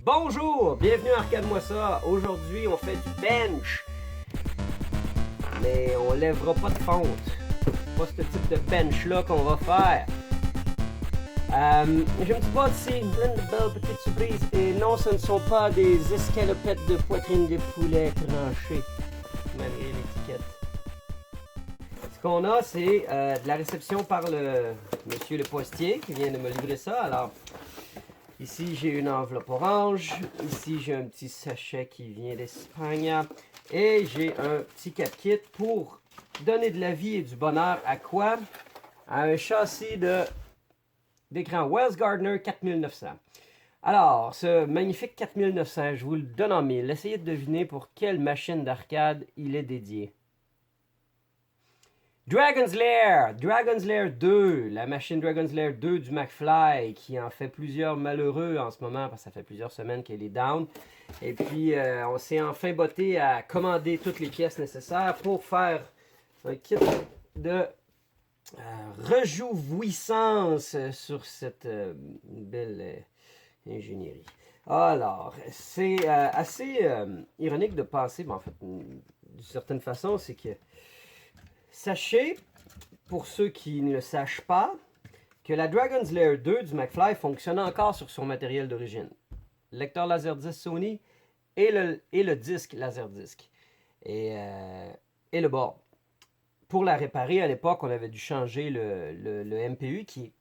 Bonjour, bienvenue à Arcade-moi ça. Aujourd'hui, on fait du bench. Mais on lèvera pas de fonte. C'est pas ce type de bench-là qu'on va faire. Je ne sais pas si plein de belles petites surprises. Et non, ce ne sont pas des escalopettes de poitrine de poulet tranchées, malgré l'étiquette. Ce qu'on a, c'est de la réception par le monsieur le postier qui vient de me livrer ça. Alors, ici, j'ai une enveloppe orange. Ici, j'ai un petit sachet qui vient d'Espagne. Et j'ai un petit cap kit pour donner de la vie et du bonheur à quoi? À un châssis d'écran Wells Gardner 4900. Alors, ce magnifique 4900, je vous le donne en mille. Essayez de deviner pour quelle machine d'arcade il est dédié. Dragon's Lair 2, la machine Dragon's Lair 2 du McFly, qui en fait plusieurs malheureux en ce moment, parce que ça fait plusieurs semaines qu'elle est down. Et puis, on s'est enfin botté à commander toutes les pièces nécessaires pour faire un kit de rejouissance sur cette belle ingénierie. Alors, c'est assez ironique de penser, mais en fait, d'une certaine façon, c'est que sachez, pour ceux qui ne le sachent pas, que la Dragon's Lair 2 du McFly fonctionne encore sur son matériel d'origine. Lecteur Laserdisc Sony et le disque Laserdisc. Et le board. Pour la réparer, à l'époque, on avait dû changer le MPU qui est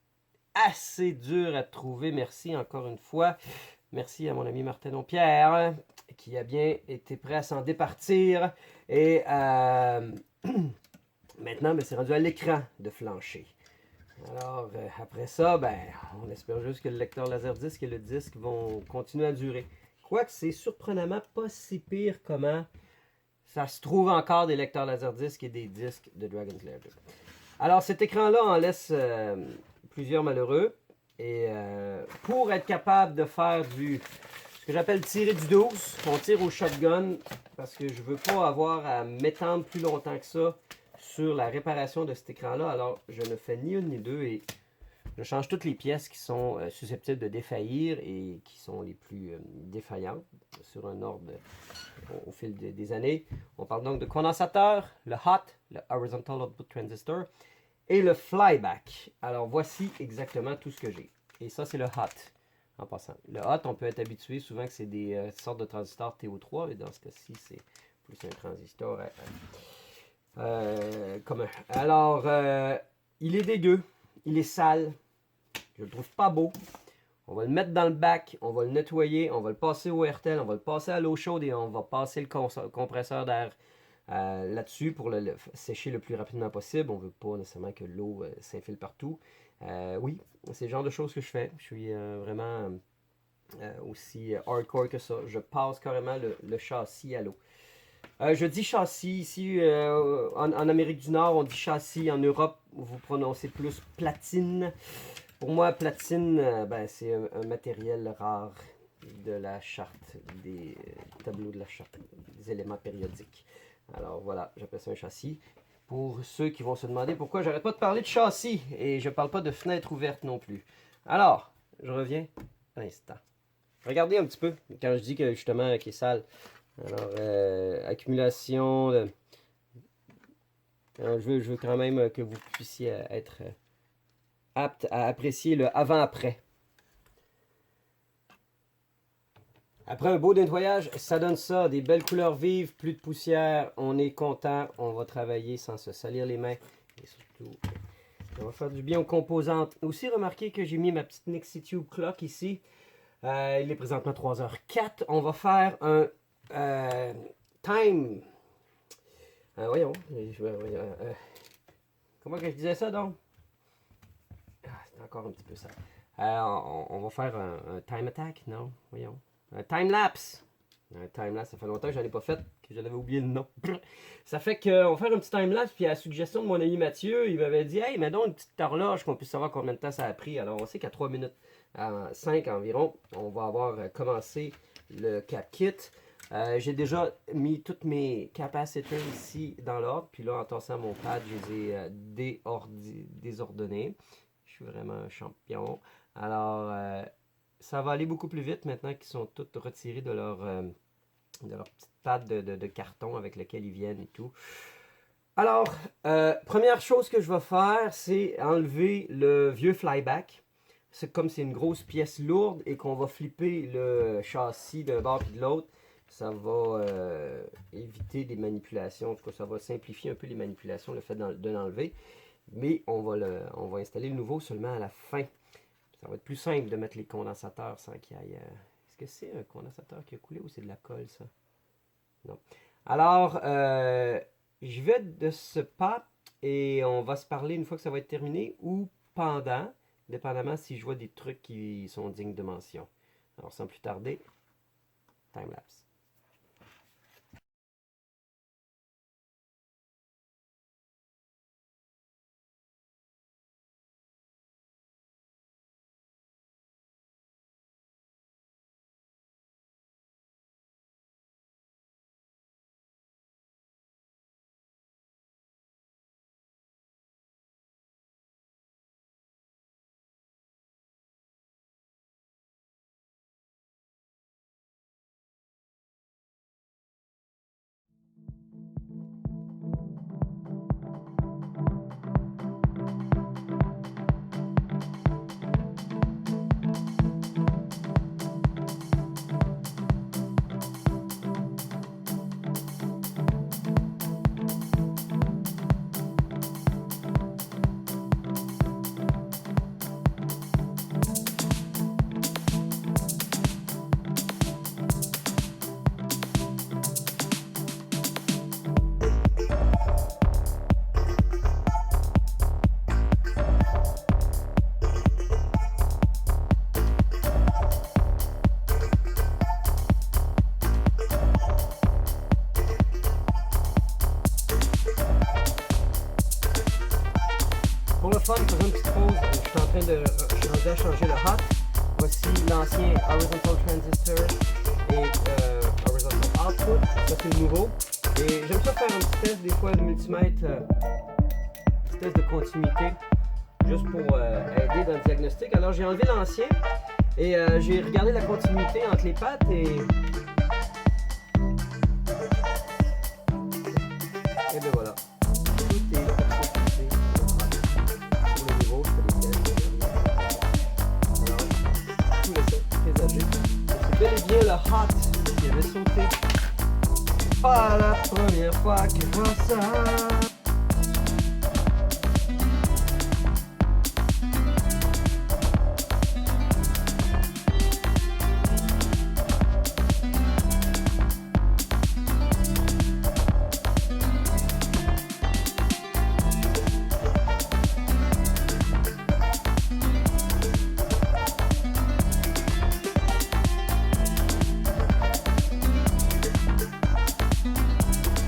assez dur à trouver. Merci encore une fois. Merci à mon ami Martin Dompierre qui a bien été prêt à s'en départir. Et maintenant, c'est rendu à l'écran de flancher. Alors, après ça, on espère juste que le lecteur Laserdisc et le disque vont continuer à durer. Quoique c'est surprenamment pas si pire comment ça se trouve encore des lecteurs Laserdisc et des disques de Dragon's Lair 2. Alors, cet écran-là en laisse plusieurs malheureux. Et pour être capable de faire ce que j'appelle tirer du 12, on tire au shotgun parce que je veux pas avoir à m'étendre plus longtemps que ça sur la réparation de cet écran-là. Alors, je ne fais ni une ni deux et je change toutes les pièces qui sont susceptibles de défaillir et qui sont les plus défaillantes sur un ordre au fil des années. On parle donc de condensateur, le hot, le horizontal output transistor et le flyback. Alors, voici exactement tout ce que j'ai. Et ça, c'est le hot, en passant. Le hot, on peut être habitué souvent que c'est des sortes de transistors TO3, et dans ce cas-ci, c'est plus un transistor commun. Alors, il est dégueu, il est sale, je le trouve pas beau. On va le mettre dans le bac, on va le nettoyer, on va le passer au RTL, on va le passer à l'eau chaude et on va passer le compresseur d'air là-dessus pour le sécher le plus rapidement possible. On veut pas nécessairement que l'eau s'infile partout. Oui, c'est le genre de choses que je fais. Je suis vraiment aussi hardcore que ça. Je passe carrément le châssis à l'eau. Je dis châssis ici en Amérique du Nord, on dit châssis. En Europe, vous prononcez plus platine. Pour moi, platine, c'est un matériel rare de la charte, des tableaux de la charte, des éléments périodiques. Alors voilà, j'appelle ça un châssis. Pour ceux qui vont se demander pourquoi j'arrête pas de parler de châssis et je parle pas de fenêtre ouverte non plus. Alors, je reviens un instant. Regardez un petit peu quand je dis que justement qu'il est sale. Alors, accumulation de... je veux quand même que vous puissiez être apte à apprécier le avant-après. Après un beau nettoyage, ça donne ça, des belles couleurs vives, plus de poussière, on est content, on va travailler sans se salir les mains. Et surtout, on va faire du bien aux composantes. Aussi, remarquez que j'ai mis ma petite Nexitube Clock ici. Il est présentement 3h04. On va faire un time. Voyons. Comment que je disais ça donc? C'est encore un petit peu ça. On va faire un time attack, non? Voyons. Un time-lapse. Un time-lapse, ça fait longtemps que je n'en ai pas fait, que j'avais oublié le nom. Ça fait qu'on va faire un petit time-lapse, puis à la suggestion de mon ami Mathieu, il m'avait dit « Hey, mets donc une petite horloge qu'on puisse savoir combien de temps ça a pris. » Alors, on sait qu'à 3 minutes 5 environ, on va avoir commencé le cap kit. J'ai déjà mis toutes mes capacitors ici dans l'ordre, puis là, en tassant mon pad, je les ai désordonnés. Je suis vraiment un champion. Alors, ça va aller beaucoup plus vite maintenant qu'ils sont tous retirés de leur petite pâte de carton avec laquelle ils viennent et tout. Alors, première chose que je vais faire, c'est enlever le vieux flyback. C'est comme c'est une grosse pièce lourde et qu'on va flipper le châssis d'un bord et de l'autre. Ça va éviter des manipulations. En tout cas, ça va simplifier un peu les manipulations, le fait de l'enlever. Mais on va installer le nouveau seulement à la fin. Ça va être plus simple de mettre les condensateurs sans qu'il y ait... Est-ce que c'est un condensateur qui a coulé ou c'est de la colle, ça? Non. Alors, je vais de ce pas et on va se parler une fois que ça va être terminé ou pendant, dépendamment si je vois des trucs qui sont dignes de mention. Alors, sans plus tarder, time-lapse. Pour le fun, faisons une petite pause. Je suis rendu à changer le hot. Voici l'ancien horizontal transistor et horizontal output. Ça, c'est le nouveau. Et j'aime ça faire un petit test des fois de multimètre, petit test de continuité, juste pour aider dans le diagnostic. Alors, j'ai enlevé l'ancien et j'ai regardé la continuité entre les pattes et bien voilà. Tout est c'est bel et bien le hot qui avait sauté. Pas la première fois que je vois ça.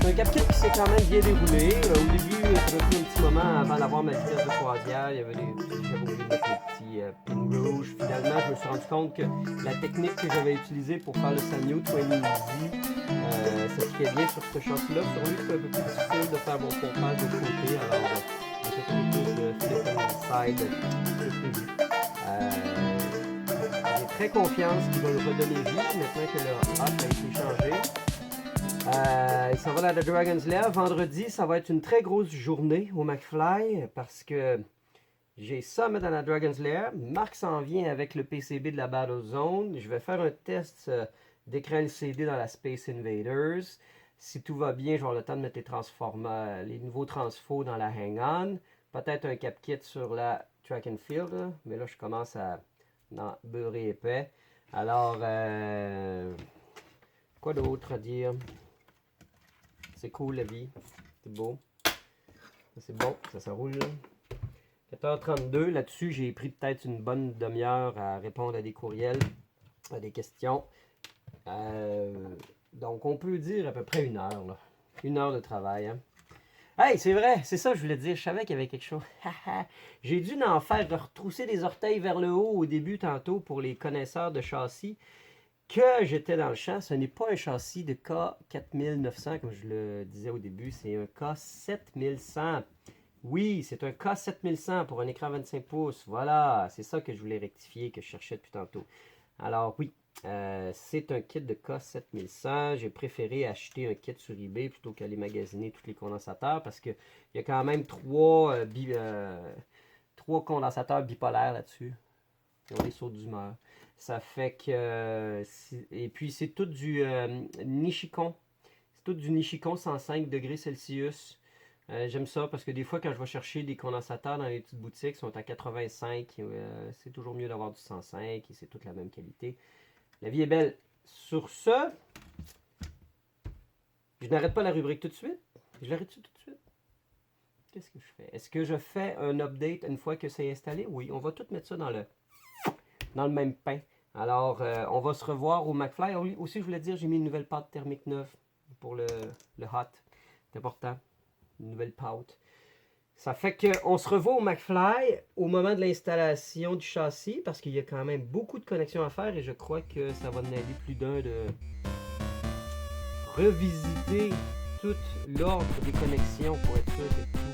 Un cap kit qui s'est quand même bien déroulé. Au début, ça m'a pris un petit moment avant d'avoir ma vitesse de croisière. Il y avait j'avais oublié de mettre les petits pins rouges. Finalement, je me suis rendu compte que la technique que j'avais utilisée pour faire le Sanyo 20 Easy s'appliquait bien sur ce châssis-là. Sur lui, c'est un peu plus difficile de faire mon pompage de côté. Alors, j'ai fait un peu de flip on side. J'ai très confiance qu'il va le redonner vie maintenant que le hot a été changé. Il s'en va à la Dragon's Lair. Vendredi, ça va être une très grosse journée au McFly parce que j'ai ça à mettre dans la Dragon's Lair. Marc s'en vient avec le PCB de la Battle Zone. Je vais faire un test d'écran LCD dans la Space Invaders. Si tout va bien, je vais avoir le temps de mettre les nouveaux transfos dans la Hang-On. Peut-être un cap kit sur la Track and Field. Là. Mais là, je commence à beurrer épais. Alors, quoi d'autre à dire? C'est cool la vie. C'est beau. C'est bon, ça roule. 4h32. Là-dessus, j'ai pris peut-être une bonne demi-heure à répondre à des courriels, à des questions. Donc, on peut dire à peu près 1 heure. Là. 1 heure de travail. Hein. Hey, c'est vrai, c'est ça que je voulais dire. Je savais qu'il y avait quelque chose. J'ai dû en faire retrousser des orteils vers le haut au début tantôt pour les connaisseurs de châssis. Que j'étais dans le champ, ce n'est pas un châssis de K4900 comme je le disais au début, c'est un K7100. Oui, c'est un K7100 pour un écran 25 pouces. Voilà, c'est ça que je voulais rectifier, que je cherchais depuis tantôt. Alors oui, c'est un kit de K7100. J'ai préféré acheter un kit sur eBay plutôt qu'aller magasiner tous les condensateurs parce qu'il y a quand même trois condensateurs bipolaires là-dessus. Ils ont des sauts d'humeur. Ça fait que... et puis c'est tout du Nichicon. C'est tout du Nichicon 105 degrés Celsius. J'aime ça parce que des fois, quand je vais chercher des condensateurs dans les petites boutiques, ils sont à 85. C'est toujours mieux d'avoir du 105 et c'est toute la même qualité. La vie est belle. Sur ce, je n'arrête pas la rubrique tout de suite. Je l'arrête tout de suite. Qu'est-ce que je fais? Est-ce que je fais un update une fois que c'est installé? Oui, on va tout mettre ça dans le même pain. Alors, on va se revoir au McFly. Aussi, je voulais dire, j'ai mis une nouvelle pâte thermique neuve pour le hot. C'est important. Une nouvelle pâte. Ça fait qu'on se revoit au McFly au moment de l'installation du châssis parce qu'il y a quand même beaucoup de connexions à faire et je crois que ça va en aller plus d'un de revisiter tout l'ordre des connexions pour être sûr que tout